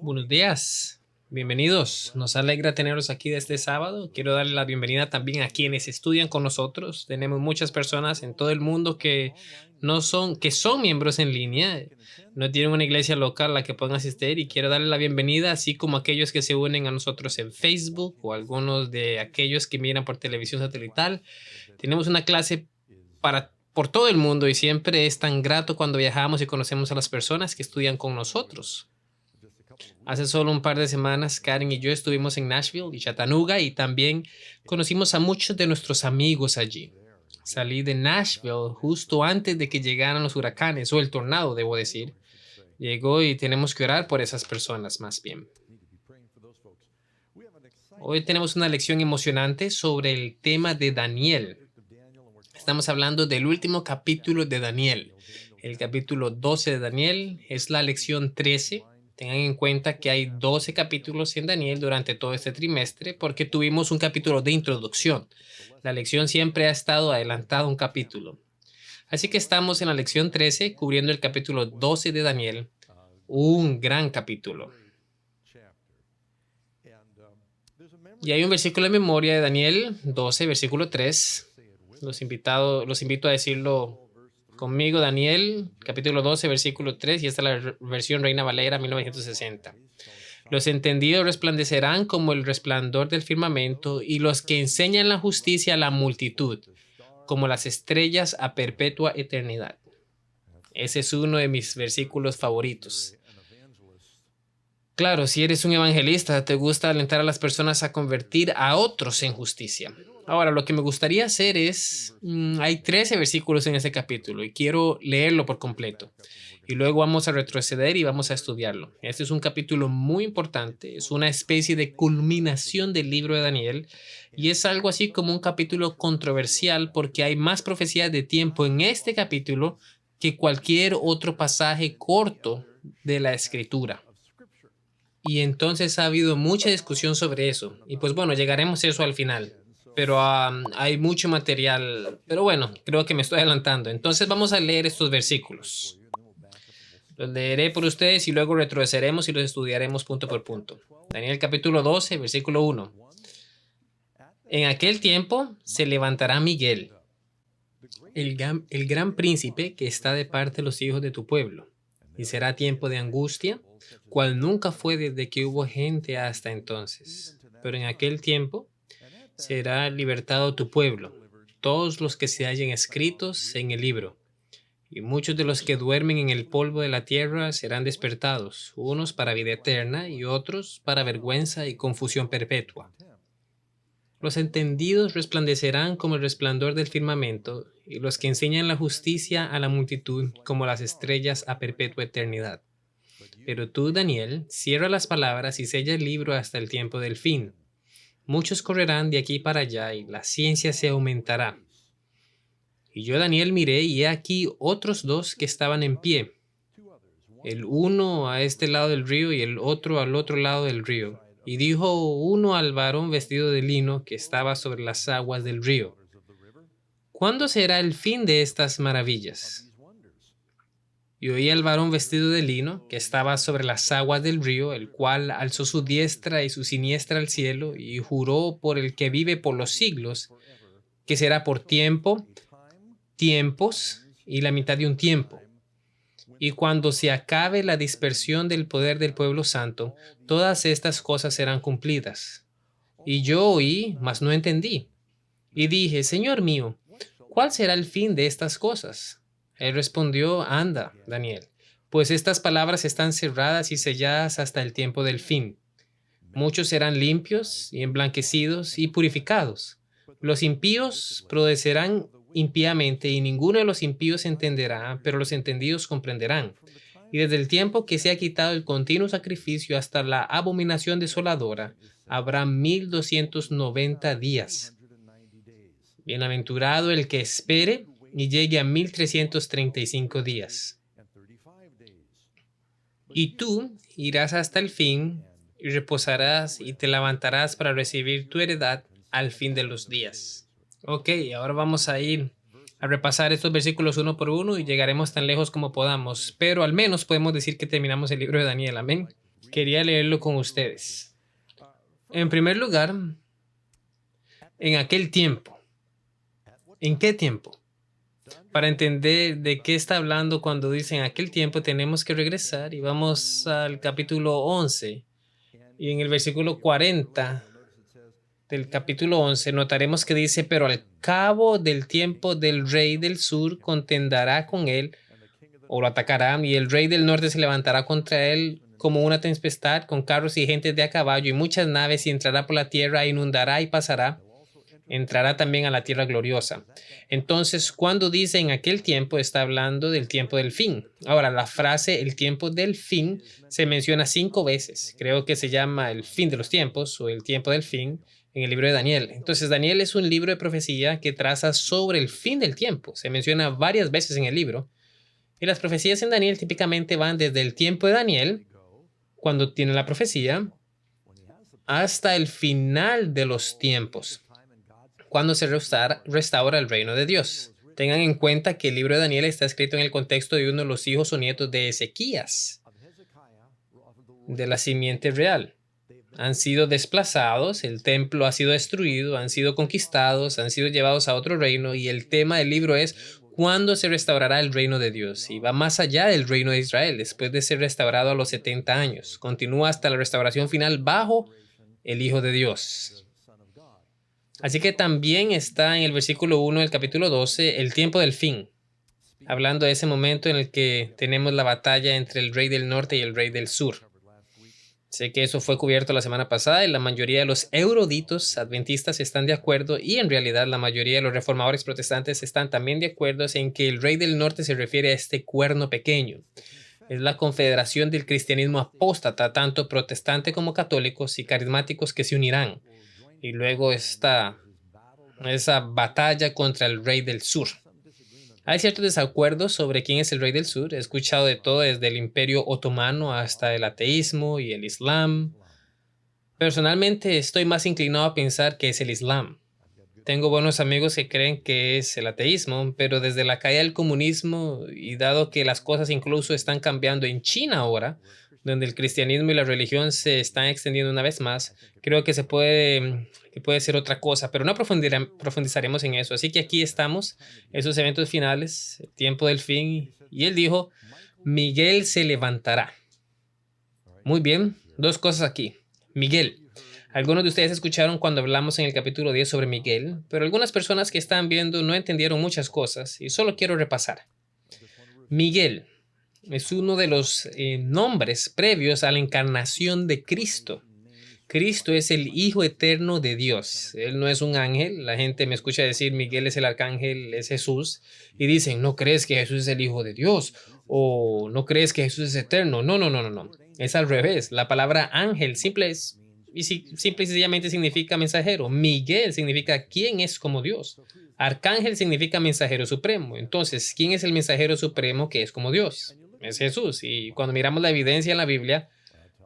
Buenos días, bienvenidos. Nos alegra tenerlos aquí este sábado. Quiero darle la bienvenida también a quienes estudian con nosotros. Tenemos muchas personas en todo el mundo que son miembros en línea, no tienen una iglesia local a la que puedan asistir y quiero darle la bienvenida, así como a aquellos que se unen a nosotros en Facebook o algunos de aquellos que miran por televisión satelital. Tenemos una clase por todo el mundo y siempre es tan grato cuando viajamos y conocemos a las personas que estudian con nosotros. Hace solo un par de semanas, Karen y yo estuvimos en Nashville y Chattanooga y también conocimos a muchos de nuestros amigos allí. Salí de Nashville justo antes de que llegaran los huracanes o el tornado, debo decir. Llegó y tenemos que orar por esas personas más bien. Hoy tenemos una lección emocionante sobre el tema de Daniel. Estamos hablando del último capítulo de Daniel. El capítulo 12 de Daniel es la lección 13. Tengan en cuenta que hay 12 capítulos en Daniel durante todo este trimestre porque tuvimos un capítulo de introducción. La lección siempre ha estado adelantada un capítulo. Así que estamos en la lección 13 cubriendo el capítulo 12 de Daniel. Un gran capítulo. Y hay un versículo de memoria de Daniel 12, versículo 3. Los invito a decirlo conmigo. Daniel, capítulo 12, versículo 3, y esta es la versión Reina Valera 1960. Los entendidos resplandecerán como el resplandor del firmamento, y los que enseñan la justicia a la multitud, como las estrellas a perpetua eternidad. Ese es uno de mis versículos favoritos. Claro, si eres un evangelista, te gusta alentar a las personas a convertir a otros en justicia. Ahora, lo que me gustaría hacer es, hay 13 versículos en este capítulo y quiero leerlo por completo. Y luego vamos a retroceder y vamos a estudiarlo. Este es un capítulo muy importante, es una especie de culminación del libro de Daniel y es algo así como un capítulo controversial porque hay más profecías de tiempo en este capítulo que cualquier otro pasaje corto de la Escritura. Y entonces ha habido mucha discusión sobre eso. Y pues bueno, llegaremos a eso al final. Pero hay mucho material. Pero bueno, creo que me estoy adelantando. Entonces vamos a leer estos versículos. Los leeré por ustedes y luego retrocederemos y los estudiaremos punto por punto. Daniel capítulo 12, versículo 1. En aquel tiempo se levantará Miguel, el gran príncipe que está de parte de los hijos de tu pueblo. Y será tiempo de angustia, cual nunca fue desde que hubo gente hasta entonces. Pero en aquel tiempo será libertado tu pueblo, todos los que se hallen escritos en el libro. Y muchos de los que duermen en el polvo de la tierra serán despertados, unos para vida eterna y otros para vergüenza y confusión perpetua. Los entendidos resplandecerán como el resplandor del firmamento, y los que enseñan la justicia a la multitud como las estrellas a perpetua eternidad. Pero tú, Daniel, cierra las palabras y sella el libro hasta el tiempo del fin. Muchos correrán de aquí para allá y la ciencia se aumentará. Y yo, Daniel, miré y he aquí otros dos que estaban en pie, el uno a este lado del río y el otro al otro lado del río. Y dijo uno al varón vestido de lino que estaba sobre las aguas del río: ¿cuándo será el fin de estas maravillas? Y oí al varón vestido de lino que estaba sobre las aguas del río, el cual alzó su diestra y su siniestra al cielo y juró por el que vive por los siglos, que será por tiempo, tiempos y la mitad de un tiempo. Y cuando se acabe la dispersión del poder del pueblo santo, todas estas cosas serán cumplidas. Y yo oí, mas no entendí. Y dije: Señor mío, ¿cuál será el fin de estas cosas? Él respondió: Anda, Daniel, pues estas palabras están cerradas y selladas hasta el tiempo del fin. Muchos serán limpios y emblanquecidos y purificados. Los impíos prodecerán impíamente y ninguno de los impíos entenderá, pero los entendidos comprenderán. Y desde el tiempo que se ha quitado el continuo sacrificio hasta la abominación desoladora, habrá 1290 días. Bienaventurado el que espere y llegue a 1335 días. Y tú irás hasta el fin y reposarás y te levantarás para recibir tu heredad al fin de los días. Ok, ahora vamos a ir a repasar estos versículos uno por uno y llegaremos tan lejos como podamos, pero al menos podemos decir que terminamos el libro de Daniel, amén. quería leerlo con ustedes. En primer lugar, en aquel tiempo. ¿En qué tiempo? Para entender de qué está hablando cuando dice en aquel tiempo, tenemos que regresar y vamos al capítulo 11. Y en el versículo 40 del capítulo 11 notaremos que dice, pero al cabo del tiempo del rey del sur contenderá con él o lo atacará, y el rey del norte se levantará contra él como una tempestad, con carros y gentes de a caballo y muchas naves, y entrará por la tierra, inundará y pasará. Entrará también a la tierra gloriosa. Entonces, cuando dice en aquel tiempo, está hablando del tiempo del fin. Ahora, la frase el tiempo del fin se menciona 5 veces. Creo que se llama el fin de los tiempos o el tiempo del fin en el libro de Daniel. Entonces, Daniel es un libro de profecía que traza sobre el fin del tiempo. Se menciona varias veces en el libro. Y las profecías en Daniel típicamente van desde el tiempo de Daniel, cuando tiene la profecía, hasta el final de los tiempos, cuando se restaura el reino de Dios. Tengan en cuenta que el libro de Daniel está escrito en el contexto de uno de los hijos o nietos de Ezequías, de la simiente real. Han sido desplazados, el templo ha sido destruido, han sido conquistados, han sido llevados a otro reino, y el tema del libro es cuándo se restaurará el reino de Dios. Y va más allá del reino de Israel, después de ser restaurado a los 70 años. Continúa hasta la restauración final bajo el Hijo de Dios. Así que también está en el versículo 1 del capítulo 12 el tiempo del fin, hablando de ese momento en el que tenemos la batalla entre el rey del norte y el rey del sur. Sé que eso fue cubierto la semana pasada y la mayoría de los eruditos adventistas están de acuerdo, y en realidad la mayoría de los reformadores protestantes están también de acuerdo en que el rey del norte se refiere a este cuerno pequeño. Es la confederación del cristianismo apóstata, tanto protestante como católicos y carismáticos, que se unirán. Y luego está esa batalla contra el rey del sur. Hay ciertos desacuerdos sobre quién es el rey del sur. He escuchado de todo, desde el Imperio Otomano hasta el ateísmo y el Islam. Personalmente estoy más inclinado a pensar que es el Islam. Tengo buenos amigos que creen que es el ateísmo, pero desde la caída del comunismo, y dado que las cosas incluso están cambiando en China ahora, donde el cristianismo y la religión se están extendiendo una vez más, creo que puede ser otra cosa, pero no profundizaremos en eso. Así que aquí estamos, esos eventos finales, el tiempo del fin, y él dijo, Miguel se levantará. Muy bien, 2 cosas aquí. Miguel. Algunos de ustedes escucharon cuando hablamos en el capítulo 10 sobre Miguel, pero algunas personas que están viendo no entendieron muchas cosas y solo quiero repasar. Miguel es uno de los nombres previos a la encarnación de Cristo. Cristo es el Hijo eterno de Dios. Él no es un ángel. La gente me escucha decir Miguel es el arcángel, es Jesús, y dicen, ¿no crees que Jesús es el Hijo de Dios? ¿O no crees que Jesús es eterno? No, no, no, no, no. Es al revés. La palabra ángel simple y sencillamente significa mensajero. Miguel significa quién es como Dios. Arcángel significa mensajero supremo. Entonces, ¿quién es el mensajero supremo que es como Dios? Es Jesús. Y cuando miramos la evidencia en la Biblia,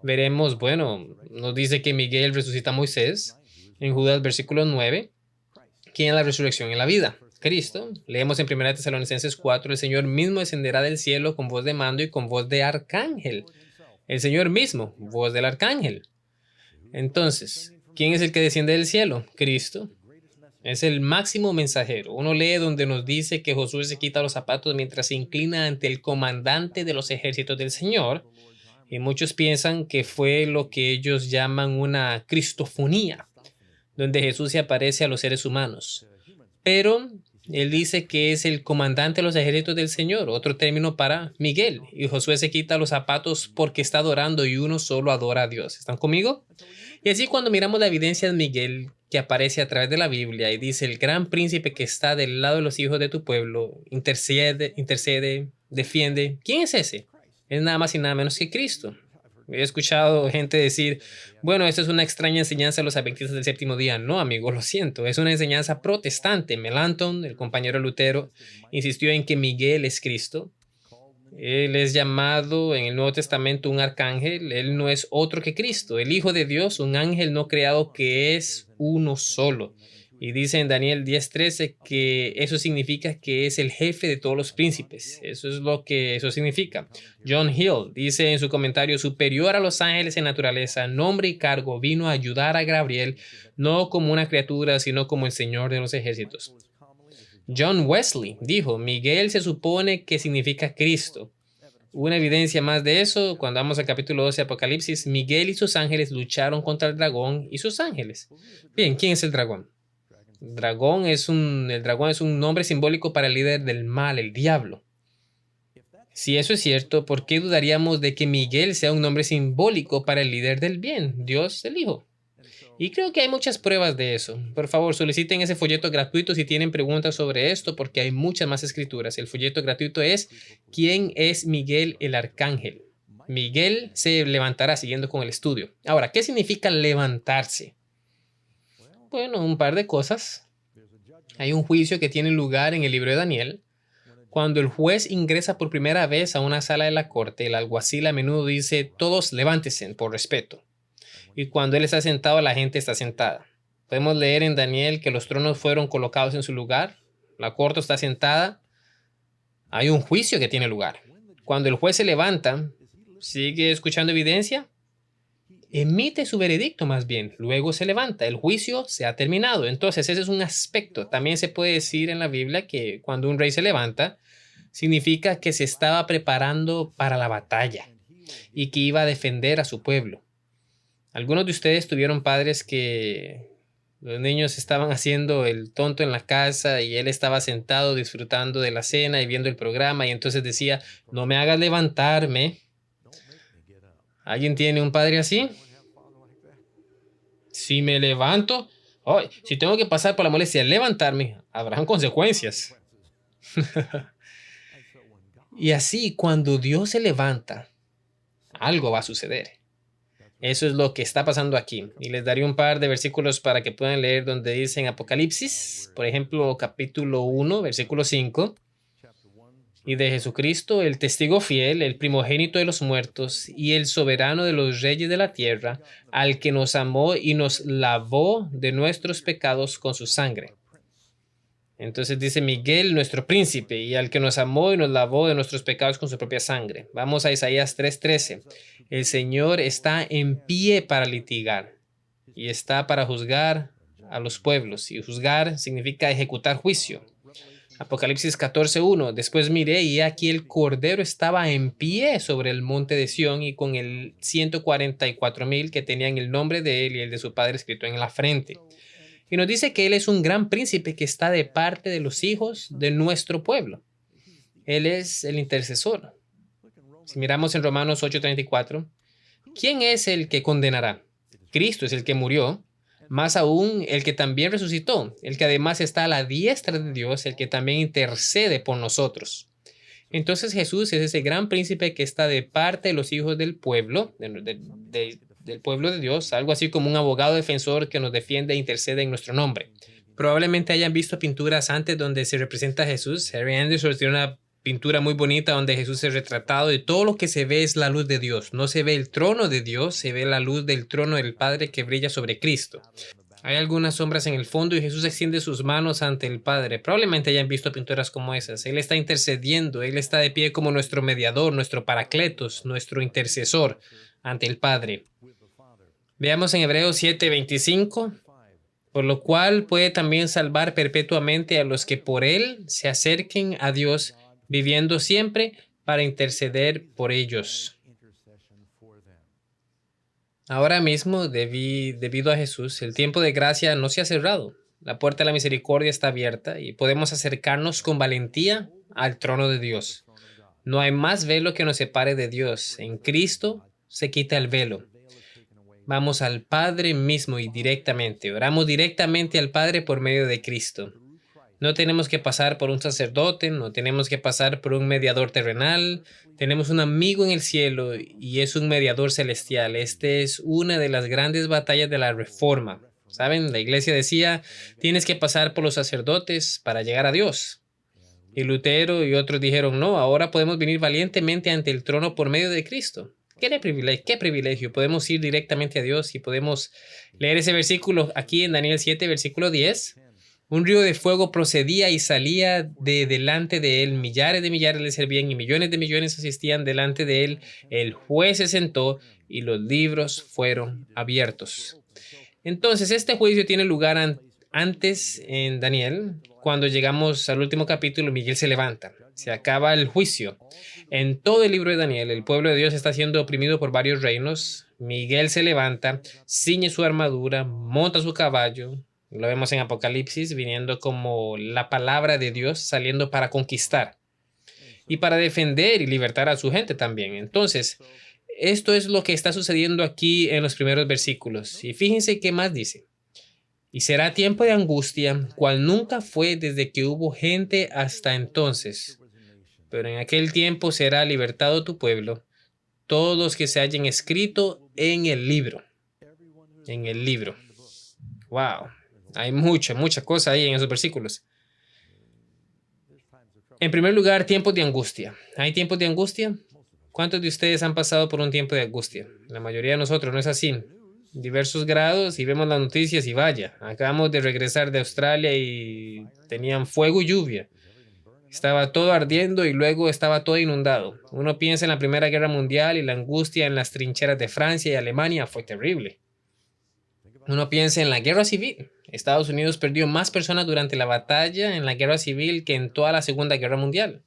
veremos, bueno, nos dice que Miguel resucita a Moisés en Judas versículo 9. ¿Quién es la resurrección en la vida? Cristo. Leemos en 1 Tesalonicenses 4, el Señor mismo descenderá del cielo con voz de mando y con voz de arcángel. El Señor mismo, voz del arcángel. Entonces, ¿quién es el que desciende del cielo? Cristo. Es el máximo mensajero. Uno lee donde nos dice que Josué se quita los zapatos mientras se inclina ante el comandante de los ejércitos del Señor. Y muchos piensan que fue lo que ellos llaman una cristofonía, donde Jesús se aparece a los seres humanos. Pero él dice que es el comandante de los ejércitos del Señor, otro término para Miguel. Y Josué se quita los zapatos porque está adorando, y uno solo adora a Dios. ¿Están conmigo? Y así, cuando miramos la evidencia de Miguel que aparece a través de la Biblia y dice, el gran príncipe que está del lado de los hijos de tu pueblo, intercede, defiende. ¿Quién es ese? Es nada más y nada menos que Cristo. He escuchado gente decir, bueno, esto es una extraña enseñanza de los adventistas del séptimo día. No, amigo, lo siento. Es una enseñanza protestante. Melanchthon, el compañero Lutero, insistió en que Miguel es Cristo. Él es llamado en el Nuevo Testamento un arcángel. Él no es otro que Cristo, el Hijo de Dios, un ángel no creado que es uno solo. Y dice en Daniel 10:13 que eso significa que es el jefe de todos los príncipes. Eso es lo que eso significa. John Hill dice en su comentario: superior a los ángeles en naturaleza, nombre y cargo, vino a ayudar a Gabriel, no como una criatura, sino como el Señor de los ejércitos. John Wesley dijo: Miguel se supone que significa Cristo. Una evidencia más de eso, cuando vamos al capítulo 12 de Apocalipsis, Miguel y sus ángeles lucharon contra el dragón y sus ángeles. Bien, ¿quién es el dragón? El dragón es un nombre simbólico para el líder del mal, el diablo. Si eso es cierto, ¿por qué dudaríamos de que Miguel sea un nombre simbólico para el líder del bien, Dios el Hijo? Y creo que hay muchas pruebas de eso. Por favor, soliciten ese folleto gratuito si tienen preguntas sobre esto, porque hay muchas más escrituras. El folleto gratuito es ¿quién es Miguel el Arcángel? Miguel se levantará, siguiendo con el estudio. Ahora, ¿qué significa levantarse? Bueno, un par de cosas. Hay un juicio que tiene lugar en el libro de Daniel. Cuando el juez ingresa por primera vez a una sala de la corte, el alguacil a menudo dice: todos levántense por respeto. Y cuando él está sentado, la gente está sentada. Podemos leer en Daniel que los tronos fueron colocados en su lugar. La corte está sentada. Hay un juicio que tiene lugar. Cuando el juez se levanta, ¿sigue escuchando evidencia? Emite su veredicto más bien. Luego se levanta. El juicio se ha terminado. Entonces ese es un aspecto. También se puede decir en la Biblia que cuando un rey se levanta, significa que se estaba preparando para la batalla y que iba a defender a su pueblo. Algunos de ustedes tuvieron padres que los niños estaban haciendo el tonto en la casa y él estaba sentado disfrutando de la cena y viendo el programa, y entonces decía: no me hagas levantarme. ¿Alguien tiene un padre así? Si me levanto, si tengo que pasar por la molestia de levantarme, habrán consecuencias. Y así, cuando Dios se levanta, algo va a suceder. Eso es lo que está pasando aquí. Y les daré un par de versículos para que puedan leer donde dice en Apocalipsis, por ejemplo, capítulo 1, versículo 5. Y de Jesucristo, el testigo fiel, el primogénito de los muertos y el soberano de los reyes de la tierra, al que nos amó y nos lavó de nuestros pecados con su sangre. Entonces dice Miguel, nuestro príncipe, y al que nos amó y nos lavó de nuestros pecados con su propia sangre. Vamos a Isaías 3:13. El Señor está en pie para litigar y está para juzgar a los pueblos. Y juzgar significa ejecutar juicio. Apocalipsis 14:1. Después miré y aquí el Cordero estaba en pie sobre el monte de Sión y con el 144,000 que tenían el nombre de él y el de su padre escrito en la frente. Y nos dice que él es un gran príncipe que está de parte de los hijos de nuestro pueblo. Él es el intercesor. Si miramos en Romanos 8:34, ¿quién es el que condenará? Cristo es el que murió, más aún el que también resucitó, el que además está a la diestra de Dios, el que también intercede por nosotros. Entonces Jesús es ese gran príncipe que está de parte de los hijos del pueblo, del pueblo de Dios, algo así como un abogado defensor que nos defiende e intercede en nuestro nombre. Probablemente hayan visto pinturas antes donde se representa a Jesús. Harry Anderson tiene una pintura muy bonita donde Jesús es retratado y todo lo que se ve es la luz de Dios. No se ve el trono de Dios, se ve la luz del trono del Padre que brilla sobre Cristo. Hay algunas sombras en el fondo y Jesús extiende sus manos ante el Padre. Probablemente hayan visto pinturas como esas. Él está intercediendo, Él está de pie como nuestro mediador, nuestro paracletos, nuestro intercesor ante el Padre. Veamos en Hebreos 7:25. Por lo cual puede también salvar perpetuamente a los que por Él se acerquen a Dios, viviendo siempre para interceder por ellos. Ahora mismo, debido a Jesús, el tiempo de gracia no se ha cerrado. La puerta de la misericordia está abierta y podemos acercarnos con valentía al trono de Dios. No hay más velo que nos separe de Dios. En Cristo se quita el velo. Vamos al Padre mismo y directamente. Oramos directamente al Padre por medio de Cristo. No tenemos que pasar por un sacerdote, no tenemos que pasar por un mediador terrenal. Tenemos un amigo en el cielo y es un mediador celestial. Esta es una de las grandes batallas de la Reforma. ¿Saben? La iglesia decía, tienes que pasar por los sacerdotes para llegar a Dios. Y Lutero y otros dijeron, no, ahora podemos venir valientemente ante el trono por medio de Cristo. ¿Qué privilegio? Podemos ir directamente a Dios y podemos leer ese versículo aquí en Daniel 7, versículo 10. Un río de fuego procedía y salía de delante de él. Millares de millares le servían y millones de millones asistían delante de él. El juez se sentó y los libros fueron abiertos. Entonces, este juicio tiene lugar antes en Daniel. Cuando llegamos al último capítulo, Miguel se levanta. Se acaba el juicio. En todo el libro de Daniel, el pueblo de Dios está siendo oprimido por varios reinos. Miguel se levanta, ciñe su armadura, monta su caballo. Lo vemos en Apocalipsis, viniendo como la palabra de Dios, saliendo para conquistar y para defender y libertar a su gente también. Entonces, esto es lo que está sucediendo aquí en los primeros versículos. Y fíjense qué más dice. Y será tiempo de angustia, cual nunca fue desde que hubo gente hasta entonces. Pero en aquel tiempo será libertado tu pueblo, todos los que se hayan escrito en el libro. En el libro. Wow. Hay mucha cosa ahí en esos versículos. En primer lugar, tiempos de angustia. ¿Hay tiempos de angustia? ¿Cuántos de ustedes han pasado por un tiempo de angustia? La mayoría de nosotros, ¿no es así? Diversos grados y vemos las noticias y vaya, acabamos de regresar de Australia y tenían fuego y lluvia. Estaba todo ardiendo y luego estaba todo inundado. Uno piensa en la Primera Guerra Mundial y la angustia en las trincheras de Francia y Alemania fue terrible. Uno piensa en la Guerra Civil. Estados Unidos perdió más personas durante la batalla en la Guerra Civil que en toda la Segunda Guerra Mundial.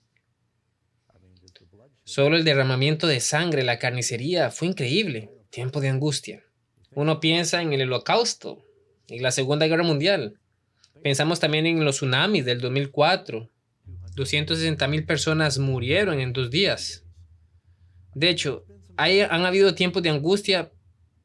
Solo el derramamiento de sangre, la carnicería, fue increíble. Tiempo de angustia. Uno piensa en el Holocausto y la Segunda Guerra Mundial. Pensamos también en los tsunamis del 2004. 260,000 personas murieron en 2 días. De hecho, han habido tiempos de angustia,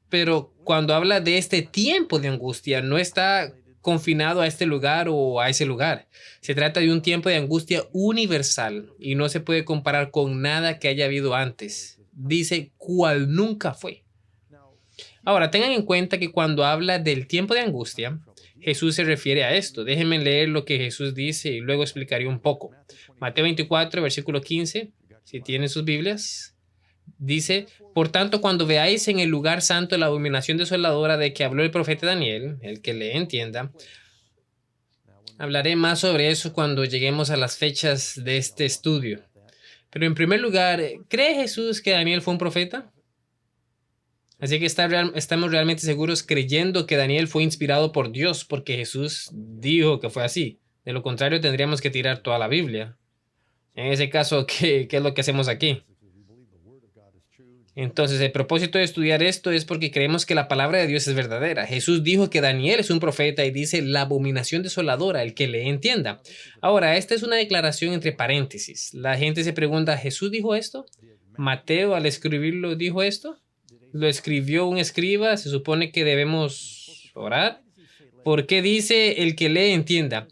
pero cuando habla de este tiempo de angustia, no está confinado a este lugar o a ese lugar. Se trata de un tiempo de angustia universal y no se puede comparar con nada que haya habido antes. Dice, cual nunca fue. Ahora, tengan en cuenta que cuando habla del tiempo de angustia, Jesús se refiere a esto. Déjenme leer lo que Jesús dice y luego explicaré un poco. Mateo 24, versículo 15, si tienen sus Biblias, dice, por tanto, cuando veáis en el lugar santo la abominación desoladora de que habló el profeta Daniel, el que le entienda, hablaré más sobre eso cuando lleguemos a las fechas de este estudio. Pero en primer lugar, ¿cree Jesús que Daniel fue un profeta? Así que estamos realmente seguros creyendo que Daniel fue inspirado por Dios porque Jesús dijo que fue así. De lo contrario, tendríamos que tirar toda la Biblia. En ese caso, ¿qué es lo que hacemos aquí? Entonces, el propósito de estudiar esto es porque creemos que la palabra de Dios es verdadera. Jesús dijo que Daniel es un profeta y dice la abominación desoladora, el que le entienda. Ahora, esta es una declaración entre paréntesis. La gente se pregunta, ¿Jesús dijo esto? ¿Mateo al escribirlo dijo esto? ¿Lo escribió un escriba? ¿Se supone que debemos orar? ¿Por qué dice el que le entienda?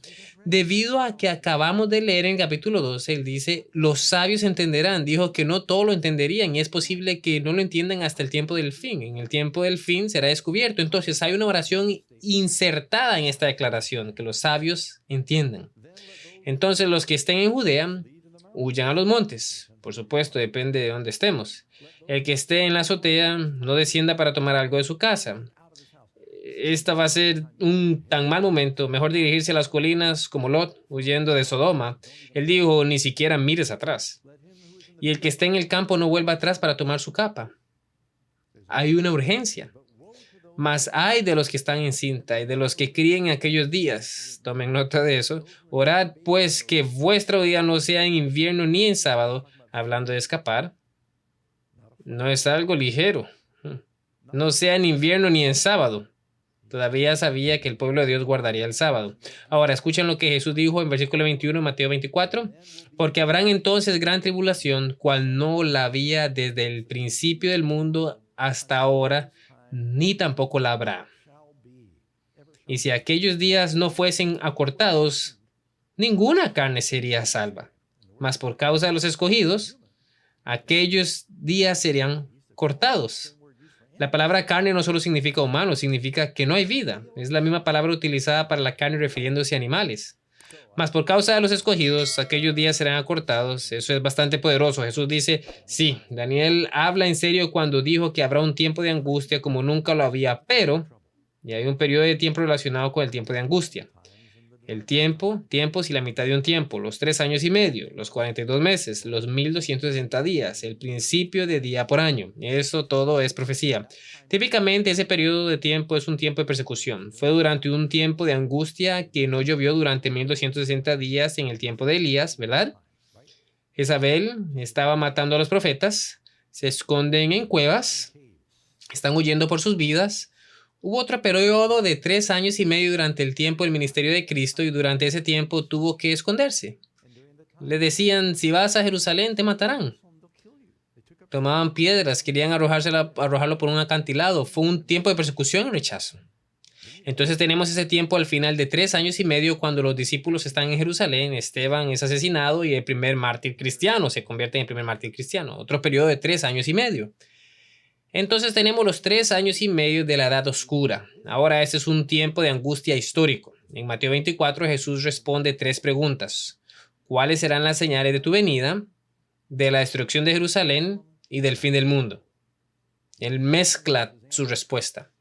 Debido a que acabamos de leer en capítulo 12, él dice, los sabios entenderán. Dijo que no todos lo entenderían y es posible que no lo entiendan hasta el tiempo del fin. En el tiempo del fin será descubierto. Entonces hay una oración insertada en esta declaración, que los sabios entiendan. Entonces los que estén en Judea, huyan a los montes. Por supuesto, depende de dónde estemos. El que esté en la azotea, no descienda para tomar algo de su casa. Esta va a ser un tan mal momento. Mejor dirigirse a las colinas como Lot, huyendo de Sodoma. Él dijo, ni siquiera mires atrás. Y el que esté en el campo no vuelva atrás para tomar su capa. Hay una urgencia. Mas hay de los que están en cinta y de los que críen en aquellos días. Tomen nota de eso. Orad pues que vuestro día no sea en invierno ni en sábado. Hablando de escapar. No es algo ligero. No sea en invierno ni en sábado. Todavía sabía que el pueblo de Dios guardaría el sábado. Ahora, escuchen lo que Jesús dijo en versículo 21 de Mateo 24. Porque habrán entonces gran tribulación, cual no la había desde el principio del mundo hasta ahora, ni tampoco la habrá. Y si aquellos días no fuesen acortados, ninguna carne sería salva. Mas por causa de los escogidos, aquellos días serían cortados. La palabra carne no solo significa humano, significa que no hay vida. Es la misma palabra utilizada para la carne refiriéndose a animales. Mas por causa de los escogidos, aquellos días serán acortados. Eso es bastante poderoso. Jesús dice, sí, Daniel habla en serio cuando dijo que habrá un tiempo de angustia como nunca lo había, pero y hay un periodo de tiempo relacionado con el tiempo de angustia. El tiempo, tiempos y la mitad de un tiempo, los 3 años y medio, los 42 meses, los 1260 días, el principio de día por año. Eso todo es profecía. Típicamente ese periodo de tiempo es un tiempo de persecución. Fue durante un tiempo de angustia que no llovió durante 1260 días en el tiempo de Elías, ¿verdad? Jezabel estaba matando a los profetas, se esconden en cuevas, están huyendo por sus vidas. Hubo otro periodo de 3 años y medio durante el tiempo del ministerio de Cristo y durante ese tiempo tuvo que esconderse. Le decían, si vas a Jerusalén te matarán. Tomaban piedras, querían arrojarlo por un acantilado. Fue un tiempo de persecución y rechazo. Entonces tenemos ese tiempo al final de 3 años y medio cuando los discípulos están en Jerusalén, Esteban es asesinado y el primer mártir cristiano se convierte en el primer mártir cristiano. Otro periodo de 3 años y medio. Entonces tenemos los 3 años y medio de la Edad Oscura. Ahora este es un tiempo de angustia histórico. En Mateo 24 Jesús responde 3 preguntas. ¿Cuáles serán las señales de tu venida, de la destrucción de Jerusalén y del fin del mundo? Él mezcla su respuesta.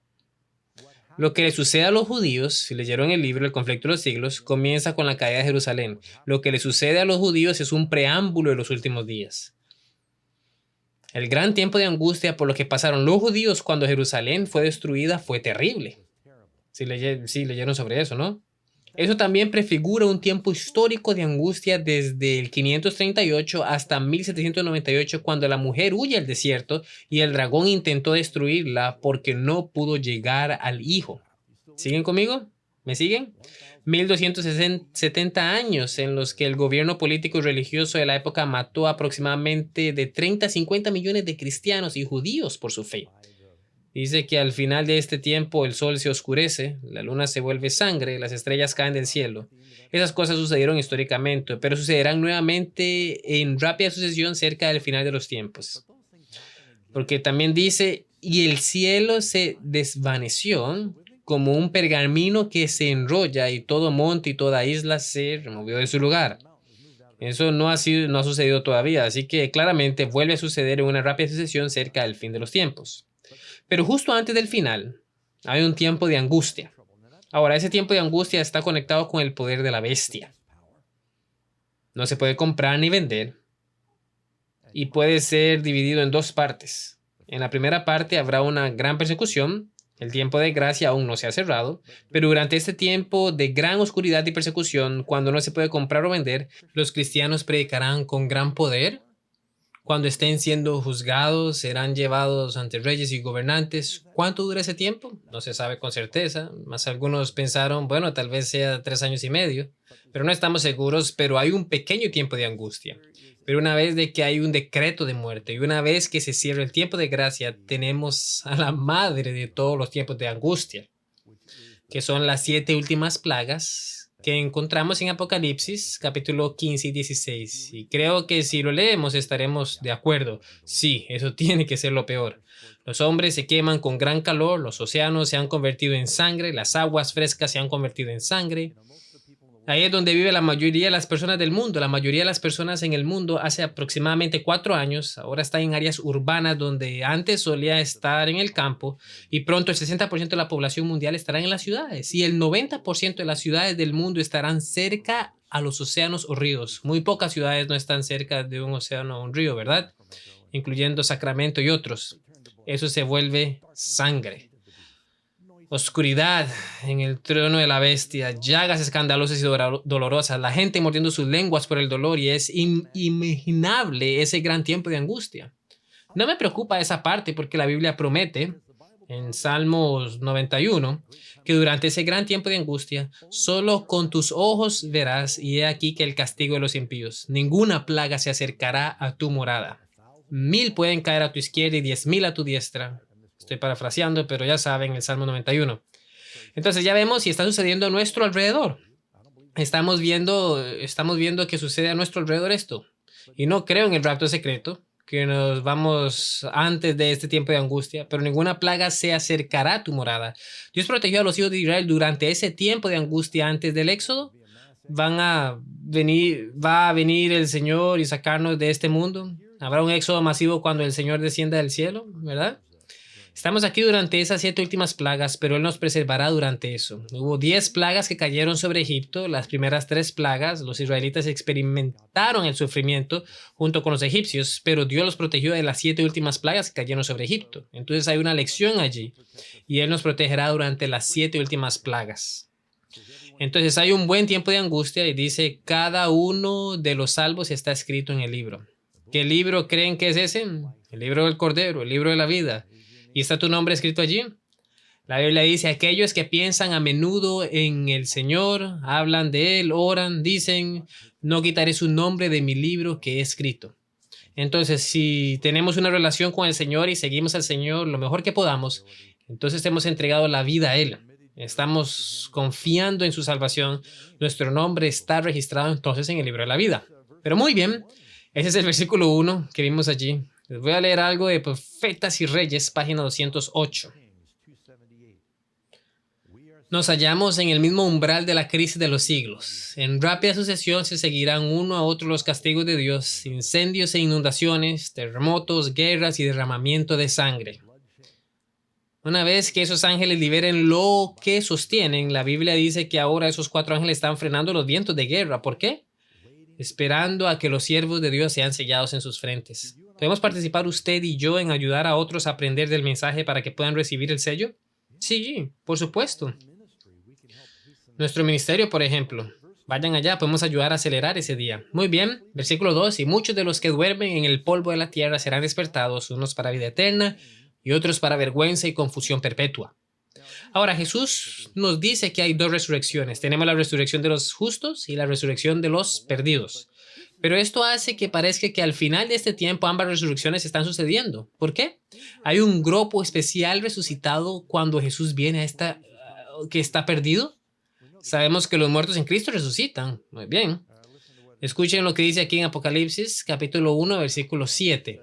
Lo que le sucede a los judíos, si leyeron el libro El conflicto de los siglos, comienza con la caída de Jerusalén. Lo que le sucede a los judíos es un preámbulo de los últimos días. El gran tiempo de angustia por lo que pasaron los judíos cuando Jerusalén fue destruida fue terrible. Sí, leyeron sobre eso, ¿no? Eso también prefigura un tiempo histórico de angustia desde el 538 hasta 1798, cuando la mujer huye al desierto y el dragón intentó destruirla porque no pudo llegar al hijo. ¿Siguen conmigo? ¿Me siguen? 1270 años en los que el gobierno político y religioso de la época mató aproximadamente de 30 a 50 millones de cristianos y judíos por su fe. Dice que al final de este tiempo el sol se oscurece, la luna se vuelve sangre, las estrellas caen del cielo. Esas cosas sucedieron históricamente, pero sucederán nuevamente en rápida sucesión cerca del final de los tiempos. Porque también dice, y el cielo se desvaneció como un pergamino que se enrolla y todo monte y toda isla se removió de su lugar. Eso no ha sucedido todavía, así que claramente vuelve a suceder en una rápida sucesión cerca del fin de los tiempos. Pero justo antes del final, hay un tiempo de angustia. Ahora, ese tiempo de angustia está conectado con el poder de la bestia. No se puede comprar ni vender y puede ser dividido en 2 partes. En la primera parte habrá una gran persecución. El tiempo de gracia aún no se ha cerrado, pero durante este tiempo de gran oscuridad y persecución, cuando no se puede comprar o vender, los cristianos predicarán con gran poder. Cuando estén siendo juzgados, serán llevados ante reyes y gobernantes. ¿Cuánto dura ese tiempo? No se sabe con certeza. Más algunos pensaron, bueno, tal vez sea 3 años y medio. Pero no estamos seguros, pero hay un pequeño tiempo de angustia. Pero una vez de que hay un decreto de muerte y una vez que se cierra el tiempo de gracia, tenemos a la madre de todos los tiempos de angustia, que son las 7 últimas plagas que encontramos en Apocalipsis, capítulo 15 y 16. Y creo que si lo leemos estaremos de acuerdo. Sí, eso tiene que ser lo peor. Los hombres se queman con gran calor, los océanos se han convertido en sangre, las aguas frescas se han convertido en sangre. Ahí es donde vive la mayoría de las personas del mundo. La mayoría de las personas en el mundo hace aproximadamente 4 años, ahora está en áreas urbanas donde antes solía estar en el campo, y pronto el 60% de la población mundial estará en las ciudades y el 90% de las ciudades del mundo estarán cerca a los océanos o ríos. Muy pocas ciudades no están cerca de un océano o un río, ¿verdad? Incluyendo Sacramento y otros. Eso se vuelve sangre. Oscuridad en el trono de la bestia, llagas escandalosas y dolorosas, la gente mordiendo sus lenguas por el dolor, y es inimaginable ese gran tiempo de angustia. No me preocupa esa parte porque la Biblia promete en Salmos 91 que durante ese gran tiempo de angustia, solo con tus ojos verás, y he aquí que el castigo de los impíos, ninguna plaga se acercará a tu morada. 1000 pueden caer a tu izquierda y 10,000 a tu diestra. Estoy parafraseando, pero ya saben, el Salmo 91. Entonces ya vemos si está sucediendo a nuestro alrededor. Estamos viendo que sucede a nuestro alrededor esto. Y no creo en el rapto secreto, que nos vamos antes de este tiempo de angustia, pero ninguna plaga se acercará a tu morada. Dios protegió a los hijos de Israel durante ese tiempo de angustia antes del Éxodo. Va a venir el Señor y sacarnos de este mundo. Habrá un éxodo masivo cuando el Señor descienda del cielo, ¿verdad? Estamos aquí durante esas 7 últimas plagas, pero Él nos preservará durante eso. Hubo 10 plagas que cayeron sobre Egipto. Las primeras 3 plagas, los israelitas experimentaron el sufrimiento junto con los egipcios, pero Dios los protegió de las 7 últimas plagas que cayeron sobre Egipto. Entonces hay una lección allí, y Él nos protegerá durante las 7 últimas plagas. Entonces hay un buen tiempo de angustia, y dice, cada uno de los salvos está escrito en el libro. ¿Qué libro creen que es ese? El libro del Cordero, el libro de la vida. ¿Y está tu nombre escrito allí? La Biblia dice, aquellos que piensan a menudo en el Señor, hablan de Él, oran, dicen, no quitaré su nombre de mi libro que he escrito. Entonces, si tenemos una relación con el Señor y seguimos al Señor lo mejor que podamos, entonces hemos entregado la vida a Él. Estamos confiando en su salvación. Nuestro nombre está registrado entonces en el libro de la vida. Pero muy bien, ese es el versículo 1 que vimos allí. Les voy a leer algo de Profetas y Reyes, página 208. Nos hallamos en el mismo umbral de la crisis de los siglos. En rápida sucesión se seguirán uno a otro los castigos de Dios, incendios e inundaciones, terremotos, guerras y derramamiento de sangre. Una vez que esos ángeles liberen lo que sostienen, la Biblia dice que ahora esos 4 ángeles están frenando los vientos de guerra. ¿Por qué? Esperando a que los siervos de Dios sean sellados en sus frentes. ¿Podemos participar usted y yo en ayudar a otros a aprender del mensaje para que puedan recibir el sello? Sí, por supuesto. Nuestro ministerio, por ejemplo. Vayan allá, podemos ayudar a acelerar ese día. Muy bien, versículo 2. Y muchos de los que duermen en el polvo de la tierra serán despertados, unos para vida eterna y otros para vergüenza y confusión perpetua. Ahora, Jesús nos dice que hay 2 resurrecciones. Tenemos la resurrección de los justos y la resurrección de los perdidos. Pero esto hace que parezca que al final de este tiempo ambas resurrecciones están sucediendo. ¿Por qué? Hay un grupo especial resucitado cuando Jesús viene a que está perdido. Sabemos que los muertos en Cristo resucitan. Muy bien. Escuchen lo que dice aquí en Apocalipsis, capítulo 1, versículo 7.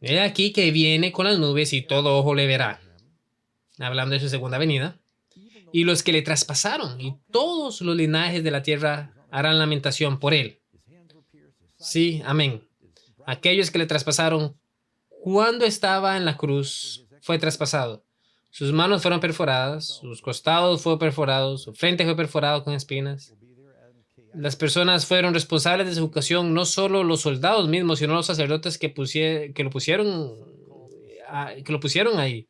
He aquí que viene con las nubes y todo ojo le verá. Hablando de su segunda venida. Y los que le traspasaron y todos los linajes de la tierra harán lamentación por él. Sí, amén. Aquellos que le traspasaron cuando estaba en la cruz fue traspasado. Sus manos fueron perforadas, sus costados fueron perforados, su frente fue perforado con espinas. Las personas fueron responsables de su educación, no solo los soldados mismos, sino los sacerdotes que lo pusieron ahí.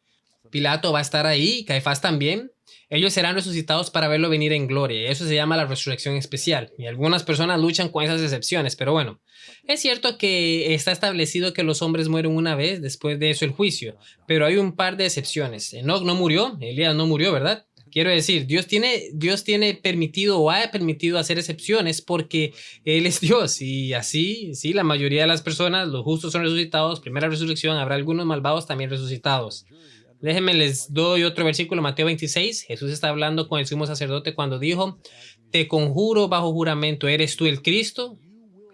Pilato va a estar ahí, Caifás también. Ellos serán resucitados para verlo venir en gloria. Eso se llama la resurrección especial. Y algunas personas luchan con esas excepciones. Pero bueno, es cierto que está establecido que los hombres mueren una vez, después de eso el juicio. Pero hay un par de excepciones. Enoc no murió, Elías no murió, ¿verdad? Quiero decir, Dios tiene permitido o ha permitido hacer excepciones porque Él es Dios. Y así, sí, la mayoría de las personas, los justos son resucitados. Primera resurrección, habrá algunos malvados también resucitados. Déjenme les doy otro versículo, Mateo 26. Jesús está hablando con el sumo sacerdote cuando dijo, te conjuro bajo juramento, ¿eres tú el Cristo?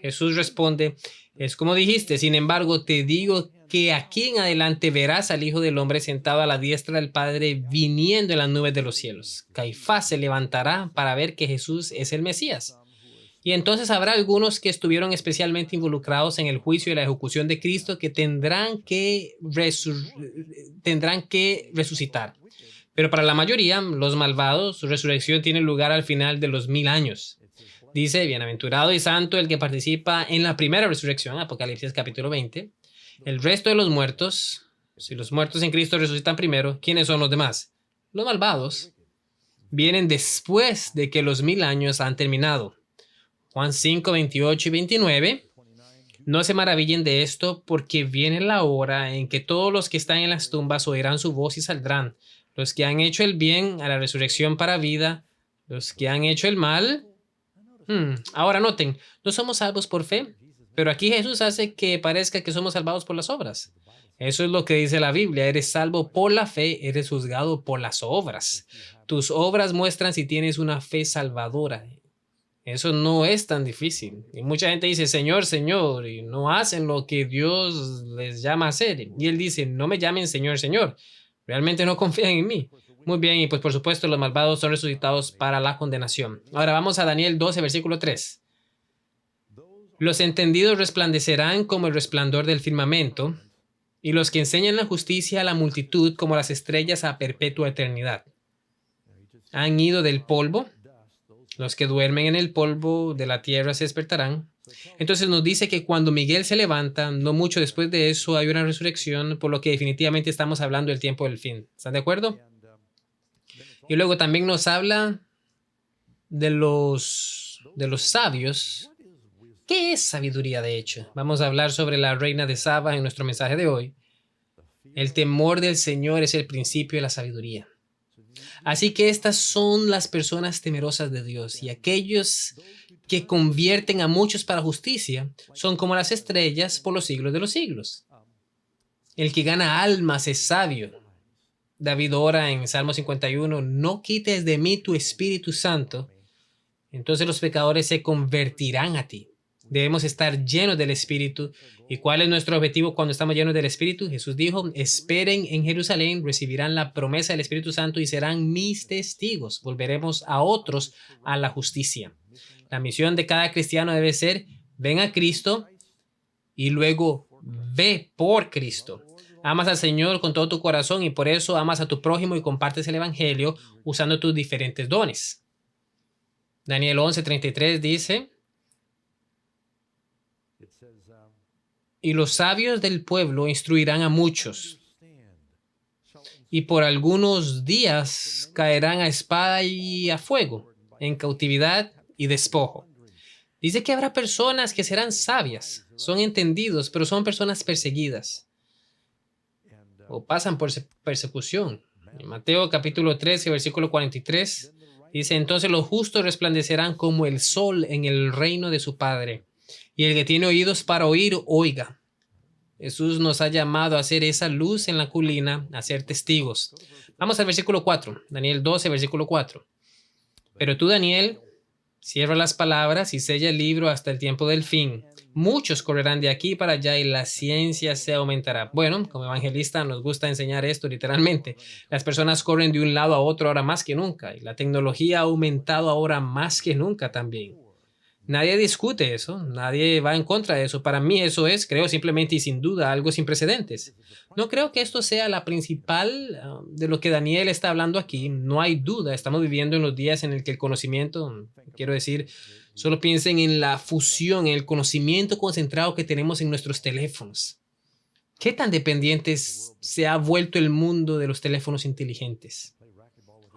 Jesús responde, es como dijiste, sin embargo te digo que aquí en adelante verás al Hijo del Hombre sentado a la diestra del Padre viniendo en las nubes de los cielos. Caifás se levantará para ver que Jesús es el Mesías. Y entonces habrá algunos que estuvieron especialmente involucrados en el juicio y la ejecución de Cristo que tendrán que resucitar. Pero para la mayoría, los malvados, su resurrección tiene lugar al final de los 1000 años. Dice, bienaventurado y santo el que participa en la primera resurrección, Apocalipsis capítulo 20. El resto de los muertos, si los muertos en Cristo resucitan primero, ¿quiénes son los demás? Los malvados vienen después de que los 1000 años han terminado. Juan 5, 28 y 29. No se maravillen de esto, porque viene la hora en que todos los que están en las tumbas oirán su voz y saldrán. Los que han hecho el bien a la resurrección para vida, los que han hecho el mal. Ahora noten, no somos salvos por fe, pero aquí Jesús hace que parezca que somos salvados por las obras. Eso es lo que dice la Biblia, eres salvo por la fe, eres juzgado por las obras. Tus obras muestran si tienes una fe salvadora. Eso no es tan difícil. Y mucha gente dice, Señor, Señor, y no hacen lo que Dios les llama a hacer. Y Él dice, no me llamen Señor, Señor. Realmente no confían en mí. Muy bien, y pues por supuesto los malvados son resucitados para la condenación. Ahora vamos a Daniel 12, versículo 3. Los entendidos resplandecerán como el resplandor del firmamento, y los que enseñan la justicia a la multitud como las estrellas a perpetua eternidad. Han ido del polvo, los que duermen en el polvo de la tierra se despertarán. Entonces nos dice que cuando Miguel se levanta, no mucho después de eso hay una resurrección, por lo que definitivamente estamos hablando del tiempo del fin. ¿Están de acuerdo? Y luego también nos habla de los sabios. ¿Qué es sabiduría, de hecho? Vamos a hablar sobre la reina de Saba en nuestro mensaje de hoy. El temor del Señor es el principio de la sabiduría. Así que estas son las personas temerosas de Dios, y aquellos que convierten a muchos para justicia son como las estrellas por los siglos de los siglos. El que gana almas es sabio. David ora en Salmo 51, no quites de mí tu Espíritu Santo, entonces los pecadores se convertirán a ti. Debemos estar llenos del Espíritu. ¿Y cuál es nuestro objetivo cuando estamos llenos del Espíritu? Jesús dijo, esperen en Jerusalén, recibirán la promesa del Espíritu Santo y serán mis testigos. Volveremos a otros a la justicia. La misión de cada cristiano debe ser, ven a Cristo y luego ve por Cristo. Amas al Señor con todo tu corazón y por eso amas a tu prójimo y compartes el Evangelio usando tus diferentes dones. Daniel 11:33 dice, y los sabios del pueblo instruirán a muchos, y por algunos días caerán a espada y a fuego, en cautividad y despojo. Dice que habrá personas que serán sabias, son entendidos, pero son personas perseguidas o pasan por persecución. En Mateo capítulo 13, versículo 43, dice, entonces los justos resplandecerán como el sol en el reino de su Padre. Y el que tiene oídos para oír, oiga. Jesús nos ha llamado a hacer esa luz en la colina, a ser testigos. Vamos al versículo 4, Daniel 12, versículo 4. Pero tú, Daniel, cierra las palabras y sella el libro hasta el tiempo del fin. Muchos correrán de aquí para allá y la ciencia se aumentará. Bueno, como evangelista nos gusta enseñar esto literalmente. Las personas corren de un lado a otro ahora más que nunca y la tecnología ha aumentado ahora más que nunca también. Nadie discute eso, nadie va en contra de eso. Para mí eso es, creo, simplemente y sin duda algo sin precedentes. No creo que esto sea la principal de lo que Daniel está hablando aquí. No hay duda, estamos viviendo en los días en el que el conocimiento, quiero decir, solo piensen en la fusión, en el conocimiento concentrado que tenemos en nuestros teléfonos. ¿Qué tan dependientes se ha vuelto el mundo de los teléfonos inteligentes?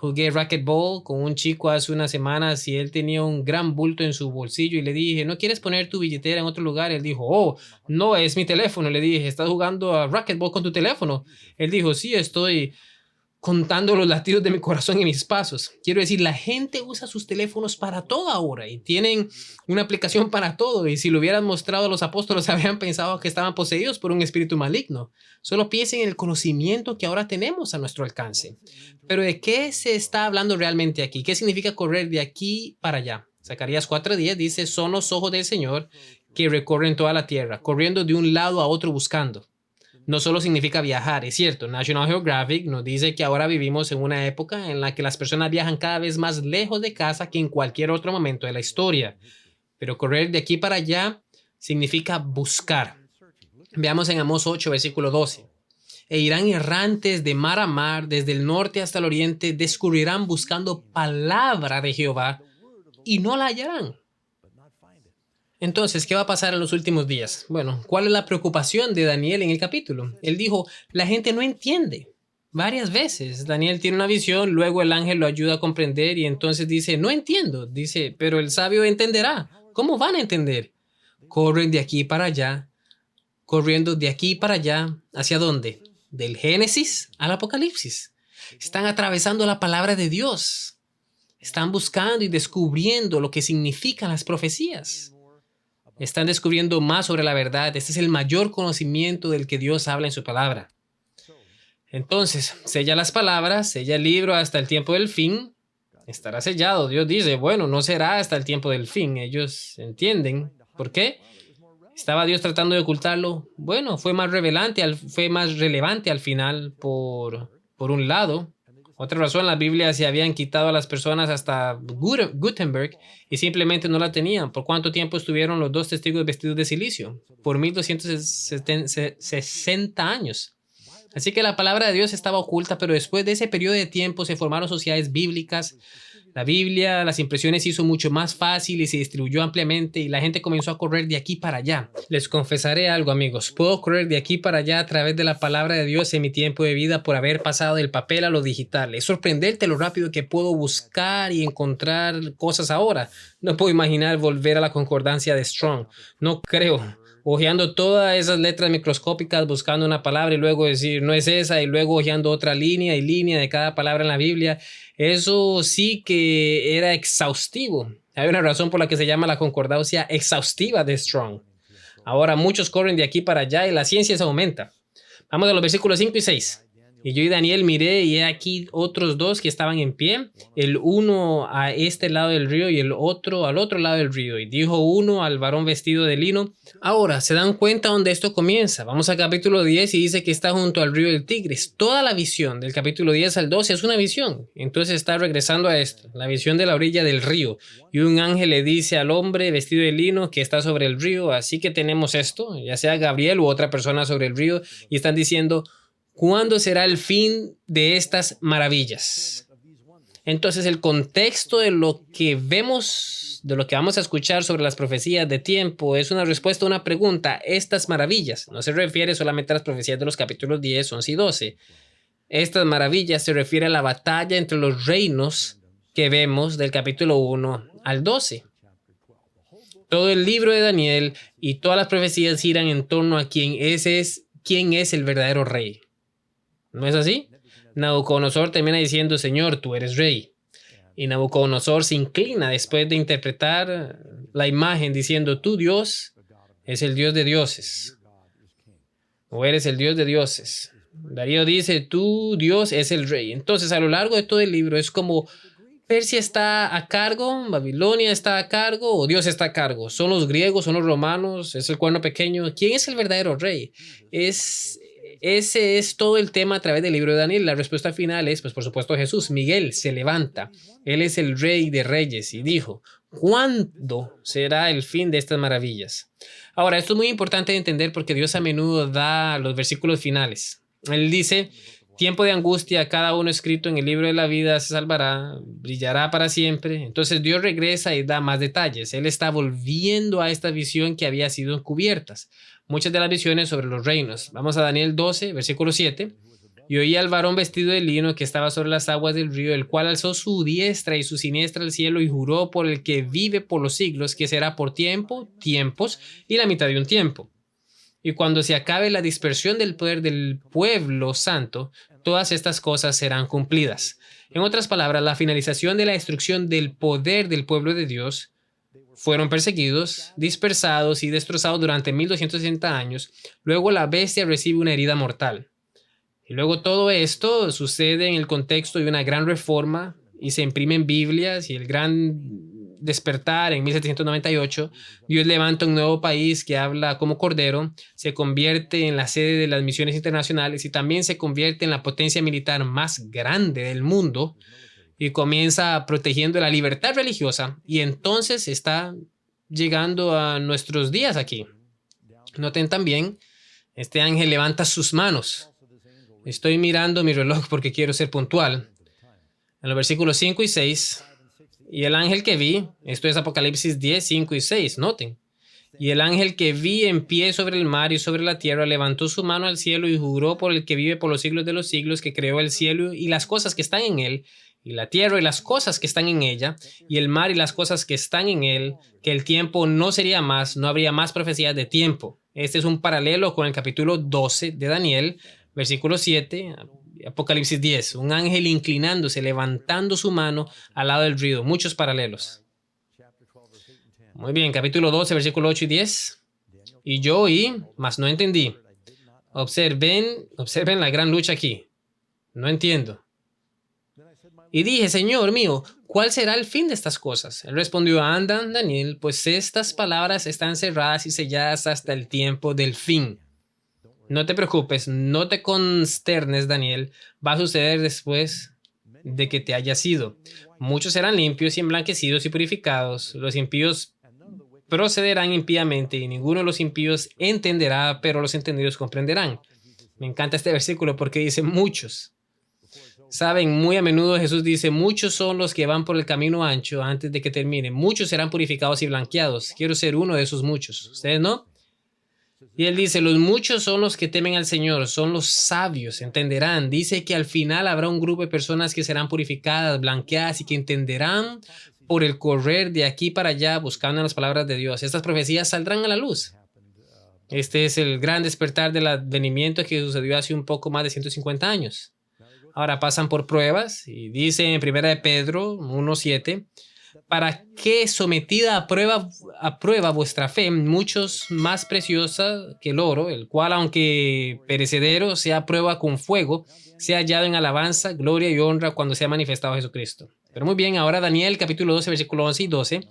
Jugué racquetball con un chico hace unas semanas y él tenía un gran bulto en su bolsillo y le dije, ¿no quieres poner tu billetera en otro lugar? Él dijo, oh, no, es mi teléfono. Le dije, ¿estás jugando a racquetball con tu teléfono? Él dijo, sí, estoy contando los latidos de mi corazón y mis pasos. Quiero decir, la gente usa sus teléfonos para todo ahora y tienen una aplicación para todo. Y si lo hubieran mostrado a los apóstoles, habrían pensado que estaban poseídos por un espíritu maligno. Solo piensen en el conocimiento que ahora tenemos a nuestro alcance. Pero ¿de qué se está hablando realmente aquí? ¿Qué significa correr de aquí para allá? Zacarías 4:10 dice, son los ojos del Señor que recorren toda la tierra, corriendo de un lado a otro buscando. No solo significa viajar, es cierto. National Geographic nos dice que ahora vivimos en una época en la que las personas viajan cada vez más lejos de casa que en cualquier otro momento de la historia. Pero correr de aquí para allá significa buscar. Veamos en Amós 8, versículo 12. E irán errantes de mar a mar, desde el norte hasta el oriente, descubrirán buscando palabra de Jehová y no la hallarán. Entonces, ¿qué va a pasar en los últimos días? Bueno, ¿cuál es la preocupación de Daniel en el capítulo? Él dijo, la gente no entiende. Varias veces Daniel tiene una visión, luego el ángel lo ayuda a comprender y entonces dice, no entiendo. Dice, pero el sabio entenderá. ¿Cómo van a entender? Corren de aquí para allá, corriendo de aquí para allá. ¿Hacia dónde? Del Génesis al Apocalipsis. Están atravesando la palabra de Dios. Están buscando y descubriendo lo que significan las profecías. Están descubriendo más sobre la verdad. Este es el mayor conocimiento del que Dios habla en su palabra. Entonces, sella las palabras, sella el libro hasta el tiempo del fin. Estará sellado. Dios dice, bueno, no será hasta el tiempo del fin. Ellos entienden. ¿Por qué? ¿Estaba Dios tratando de ocultarlo? Bueno, fue más relevante al final por un lado. Otra razón, la Biblia se habían quitado a las personas hasta Gutenberg y simplemente no la tenían. ¿Por cuánto tiempo estuvieron los dos testigos vestidos de silicio? Por 1260 años. Así que la palabra de Dios estaba oculta, pero después de ese periodo de tiempo se formaron sociedades bíblicas. La Biblia, las impresiones se hizo mucho más fácil y se distribuyó ampliamente y la gente comenzó a correr de aquí para allá. Les confesaré algo, amigos. Puedo correr de aquí para allá a través de la palabra de Dios en mi tiempo de vida por haber pasado del papel a lo digital. Es sorprendente lo rápido que puedo buscar y encontrar cosas ahora. No puedo imaginar volver a la concordancia de Strong. No creo. Hojeando todas esas letras microscópicas, buscando una palabra y luego decir no es esa, y luego hojeando otra línea y línea de cada palabra en la Biblia. Eso sí que era exhaustivo. Hay una razón por la que se llama la concordancia exhaustiva de Strong. Ahora muchos corren de aquí para allá y la ciencia se aumenta. Vamos a los versículos 5 y 6. Y yo y Daniel miré y he aquí otros dos que estaban en pie, el uno a este lado del río y el otro al otro lado del río. Y dijo uno al varón vestido de lino. Ahora, ¿se dan cuenta dónde esto comienza? Vamos al capítulo 10 y dice que está junto al río del Tigris. Toda la visión del capítulo 10 al 12 es una visión. Entonces está regresando a esto, la visión de la orilla del río. Y un ángel le dice al hombre vestido de lino que está sobre el río. Así que tenemos esto, ya sea Gabriel u otra persona sobre el río, y están diciendo: ¿cuándo será el fin de estas maravillas? Entonces, el contexto de lo que vemos, de lo que vamos a escuchar sobre las profecías de tiempo, es una respuesta a una pregunta. Estas maravillas no se refiere solamente a las profecías de los capítulos 10, 11 y 12. Estas maravillas se refiere a la batalla entre los reinos que vemos del capítulo 1 al 12. Todo el libro de Daniel y todas las profecías giran en torno a quién es el verdadero rey. ¿No es así? Nabucodonosor termina diciendo: Señor, tú eres rey. Y Nabucodonosor se inclina después de interpretar la imagen diciendo: tú, Dios, es el Dios de dioses. O eres el Dios de dioses. Darío dice: tú, Dios, es el rey. Entonces, a lo largo de todo el libro es como Persia está a cargo, Babilonia está a cargo, o Dios está a cargo. ¿Son los griegos, son los romanos, es el cuerno pequeño? ¿Quién es el verdadero rey? Ese es todo el tema a través del libro de Daniel. La respuesta final es, pues por supuesto, Jesús. Miguel se levanta. Él es el rey de reyes y dijo: ¿cuándo será el fin de estas maravillas? Ahora, esto es muy importante de entender porque Dios a menudo da los versículos finales. Él dice: tiempo de angustia, cada uno escrito en el libro de la vida se salvará, brillará para siempre. Entonces Dios regresa y da más detalles. Él está volviendo a esta visión que había sido encubiertas. Muchas de las visiones sobre los reinos. Vamos a Daniel 12, versículo 7. Y oí al varón vestido de lino que estaba sobre las aguas del río, el cual alzó su diestra y su siniestra al cielo y juró por el que vive por los siglos, que será por tiempo, tiempos y la mitad de un tiempo. Y cuando se acabe la dispersión del poder del pueblo santo, todas estas cosas serán cumplidas. En otras palabras, la finalización de la destrucción del poder del pueblo de Dios. Fueron perseguidos, dispersados y destrozados durante 1260 años. Luego la bestia recibe una herida mortal. Y luego todo esto sucede en el contexto de una gran reforma y se imprimen Biblias y el gran despertar en 1798. Dios levanta un nuevo país que habla como Cordero, se convierte en la sede de las misiones internacionales y también se convierte en la potencia militar más grande del mundo. Y comienza protegiendo la libertad religiosa y entonces está llegando a nuestros días aquí. Noten también, este ángel levanta sus manos. Estoy mirando mi reloj porque quiero ser puntual. En los versículos 5 y 6, y el ángel que vi, esto es Apocalipsis 10, 5 y 6, noten. Y el ángel que vi en pie sobre el mar y sobre la tierra levantó su mano al cielo y juró por el que vive por los siglos de los siglos, que creó el cielo y las cosas que están en él, y la tierra y las cosas que están en ella, y el mar y las cosas que están en él, que el tiempo no sería más, no habría más profecías de tiempo. Este es un paralelo con el capítulo 12 de Daniel, versículo 7, Apocalipsis 10. Un ángel inclinándose, levantando su mano al lado del río. Muchos paralelos. Muy bien, capítulo 12, versículo 8 y 10. Y yo oí, mas no entendí. Observen la gran lucha aquí. No entiendo. Y dije: Señor mío, ¿cuál será el fin de estas cosas? Él respondió: anda, Daniel, pues estas palabras están cerradas y selladas hasta el tiempo del fin. No te preocupes, no te consternes, Daniel. Va a suceder después de que te hayas ido. Muchos serán limpios y emblanquecidos y purificados. Los impíos procederán impíamente y ninguno de los impíos entenderá, pero los entendidos comprenderán. Me encanta este versículo porque dice muchos. Saben, muy a menudo Jesús dice, muchos son los que van por el camino ancho antes de que termine. Muchos serán purificados y blanqueados. Quiero ser uno de esos muchos. ¿Ustedes no? Y él dice, los muchos son los que temen al Señor, son los sabios, entenderán. Dice que al final habrá un grupo de personas que serán purificadas, blanqueadas y que entenderán por el correr de aquí para allá buscando las palabras de Dios. Estas profecías saldrán a la luz. Este es el gran despertar del advenimiento que sucedió hace un poco más de 150 años. Ahora pasan por pruebas y dice en 1 de Pedro 1:7, para que sometida a prueba vuestra fe, muchos más preciosa que el oro, el cual aunque perecedero sea a prueba con fuego, sea hallado en alabanza, gloria y honra cuando sea manifestado Jesucristo. Pero muy bien, ahora Daniel capítulo 12, versículo 11 y 12,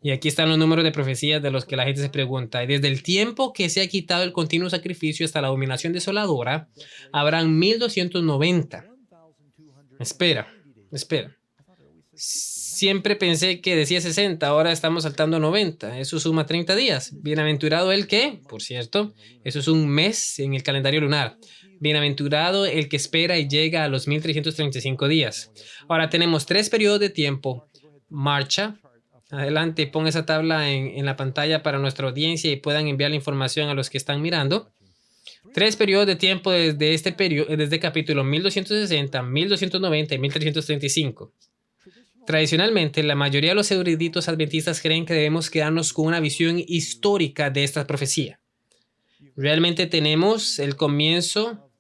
y aquí están los números de profecías de los que la gente se pregunta. Y desde el tiempo que se ha quitado el continuo sacrificio hasta la abominación desoladora, habrán 1290. Espera. Siempre pensé que decía 60, ahora estamos saltando a 90. Eso suma 30 días. Bienaventurado el que, por cierto, eso es un mes en el calendario lunar. Bienaventurado el que espera y llega a los 1335 días. Ahora tenemos 3 periodos de tiempo. Marcha. Adelante, pon esa tabla en la pantalla para nuestra audiencia y puedan enviar la información a los que están mirando. 3 periodos de tiempo desde capítulo 1260, 1290 y 1335. Tradicionalmente, la mayoría de los eruditos adventistas creen que debemos quedarnos con una visión histórica de esta profecía. Realmente tenemos el comienzo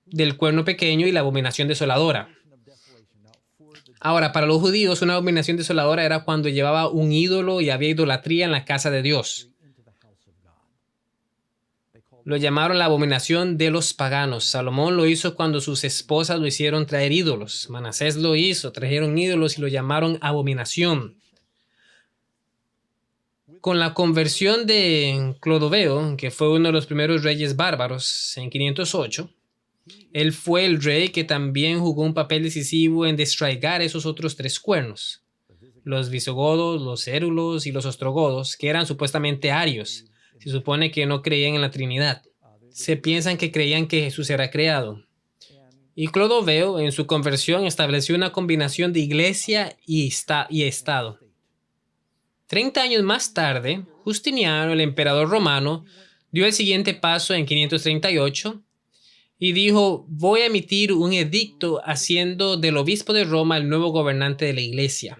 del cuerno pequeño y la abominación desoladora. Ahora, para los judíos, una abominación desoladora era cuando llevaba un ídolo y había idolatría en la casa de Dios. Lo llamaron la abominación de los paganos. Salomón lo hizo cuando sus esposas lo hicieron traer ídolos. Manasés lo hizo, trajeron ídolos y lo llamaron abominación. Con la conversión de Clodoveo, que fue uno de los primeros reyes bárbaros en 508, él fue el rey que también jugó un papel decisivo en destraigar esos otros 3 cuernos. Los visigodos, los érulos y los ostrogodos, que eran supuestamente arios. Se supone que no creían en la Trinidad. Se piensan que creían que Jesús era creado. Y Clodoveo, en su conversión, estableció una combinación de iglesia y Estado. 30 años más tarde, Justiniano, el emperador romano, dio el siguiente paso en 538 y dijo, voy a emitir un edicto haciendo del obispo de Roma el nuevo gobernante de la iglesia.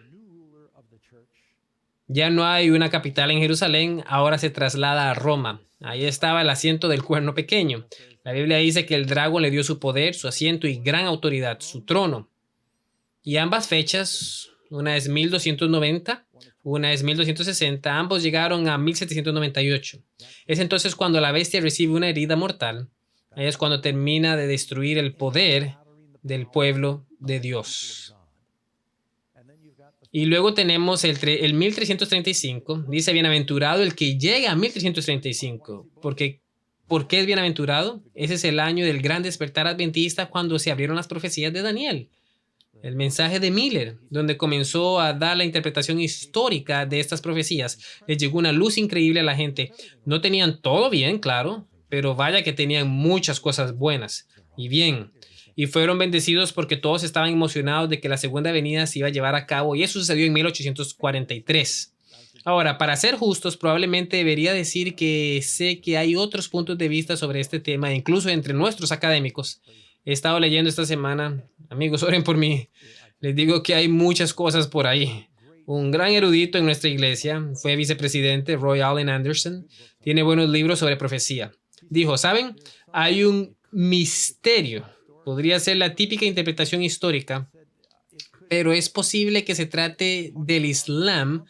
Ya no hay una capital en Jerusalén, ahora se traslada a Roma. Ahí estaba el asiento del cuerno pequeño. La Biblia dice que el dragón le dio su poder, su asiento y gran autoridad, su trono. Y ambas fechas, una es 1290, una es 1260, ambos llegaron a 1798. Es entonces cuando la bestia recibe una herida mortal. Ahí es cuando termina de destruir el poder del pueblo de Dios. Y luego tenemos el 1335. Dice, bienaventurado el que llega a 1335. ¿Por qué es bienaventurado? Ese es el año del gran despertar adventista cuando se abrieron las profecías de Daniel. El mensaje de Miller, donde comenzó a dar la interpretación histórica de estas profecías. Les llegó una luz increíble a la gente. No tenían todo bien, claro, pero vaya que tenían muchas cosas buenas y bien. Y fueron bendecidos porque todos estaban emocionados de que la segunda venida se iba a llevar a cabo y eso sucedió en 1843. Ahora, para ser justos, probablemente debería decir que sé que hay otros puntos de vista sobre este tema, incluso entre nuestros académicos. He estado leyendo esta semana, amigos, oren por mí, les digo que hay muchas cosas por ahí. Un gran erudito en nuestra iglesia, fue vicepresidente, Roy Allen Anderson, tiene buenos libros sobre profecía. Dijo, ¿saben? Hay un misterio. Podría ser la típica interpretación histórica, pero es posible que se trate del Islam,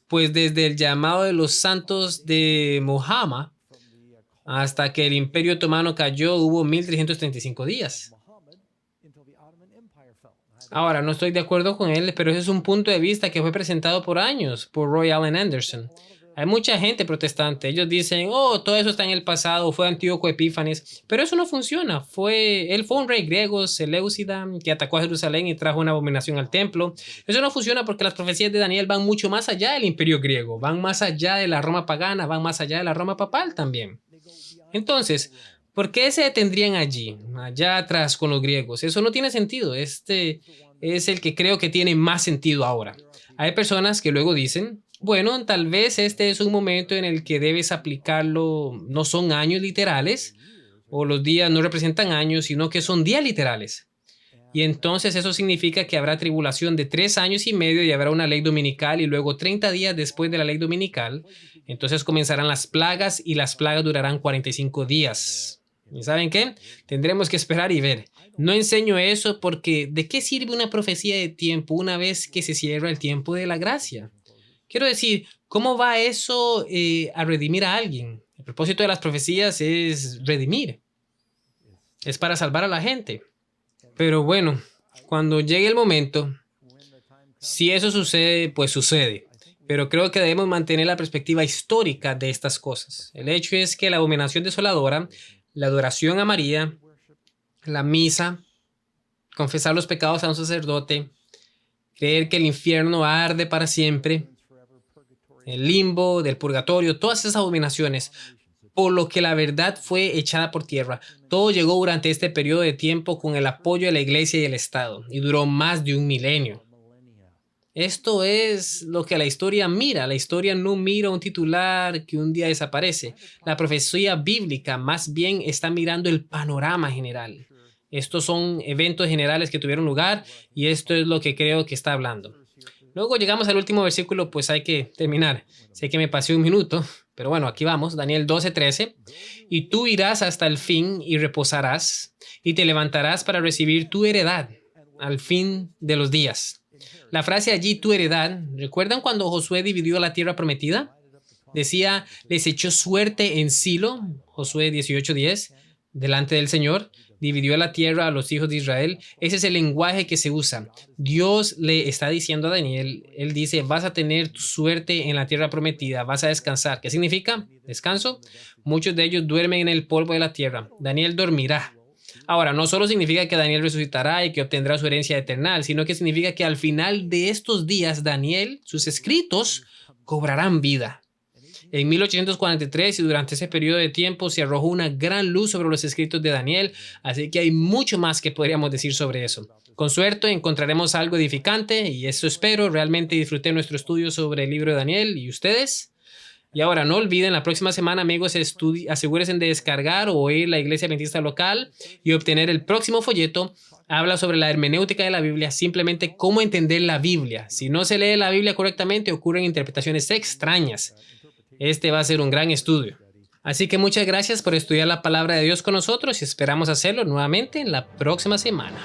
pues desde el llamado de los santos de Muhammad hasta que el Imperio Otomano cayó hubo 1335 días. Ahora, no estoy de acuerdo con él, pero ese es un punto de vista que fue presentado por años por Roy Allen Anderson. Hay mucha gente protestante. Ellos dicen, oh, todo eso está en el pasado, fue Antíoco Epífanes. Pero eso no funciona. Él fue un rey griego, Seleucida, que atacó a Jerusalén y trajo una abominación al templo. Eso no funciona porque las profecías de Daniel van mucho más allá del imperio griego, van más allá de la Roma pagana, van más allá de la Roma papal también. Entonces, ¿por qué se detendrían allí, allá atrás con los griegos? Eso no tiene sentido. Este es el que creo que tiene más sentido ahora. Hay personas que luego dicen, bueno, tal vez este es un momento en el que debes aplicarlo, no son años literales, o los días no representan años, sino que son días literales. Y entonces eso significa que habrá tribulación de 3 años y medio y habrá una ley dominical y luego 30 días después de la ley dominical, entonces comenzarán las plagas y las plagas durarán 45 días. ¿Y saben qué? Tendremos que esperar y ver. No enseño eso porque ¿de qué sirve una profecía de tiempo una vez que se cierra el tiempo de la gracia? Quiero decir, ¿cómo va eso a redimir a alguien? El propósito de las profecías es redimir. Es para salvar a la gente. Pero bueno, cuando llegue el momento, si eso sucede, pues sucede. Pero creo que debemos mantener la perspectiva histórica de estas cosas. El hecho es que la abominación desoladora, la adoración a María, la misa, confesar los pecados a un sacerdote, creer que el infierno arde para siempre, el limbo, del purgatorio, todas esas abominaciones, por lo que la verdad fue echada por tierra. Todo llegó durante este periodo de tiempo con el apoyo de la iglesia y el Estado, y duró más de un milenio. Esto es lo que la historia mira. La historia no mira un titular que un día desaparece. La profecía bíblica más bien está mirando el panorama general. Estos son eventos generales que tuvieron lugar y esto es lo que creo que está hablando. Luego llegamos al último versículo, pues hay que terminar. Sé que me pasé un minuto, pero bueno, aquí vamos. Daniel 12:13. Y tú irás hasta el fin y reposarás y te levantarás para recibir tu heredad al fin de los días. La frase allí, tu heredad, ¿recuerdan cuando Josué dividió la tierra prometida? Decía, les echó suerte en Silo, Josué 18:10, delante del Señor. Dividió la tierra a los hijos de Israel. Ese es el lenguaje que se usa. Dios le está diciendo a Daniel, él dice, vas a tener tu suerte en la tierra prometida, vas a descansar. ¿Qué significa? Descanso. Muchos de ellos duermen en el polvo de la tierra. Daniel dormirá. Ahora, no solo significa que Daniel resucitará y que obtendrá su herencia eterna, sino que significa que al final de estos días, Daniel, sus escritos, cobrarán vida. En 1843 y durante ese periodo de tiempo se arrojó una gran luz sobre los escritos de Daniel, así que hay mucho más que podríamos decir sobre eso. Con suerte encontraremos algo edificante y eso espero. Realmente disfruté nuestro estudio sobre el libro de Daniel. ¿Y ustedes? Y ahora no olviden, la próxima semana, amigos, asegúrense de descargar o ir a la iglesia adventista local y obtener el próximo folleto. Habla sobre la hermenéutica de la Biblia, simplemente cómo entender la Biblia. Si no se lee la Biblia correctamente, ocurren interpretaciones extrañas. Este va a ser un gran estudio. Así que muchas gracias por estudiar la palabra de Dios con nosotros y esperamos hacerlo nuevamente en la próxima semana.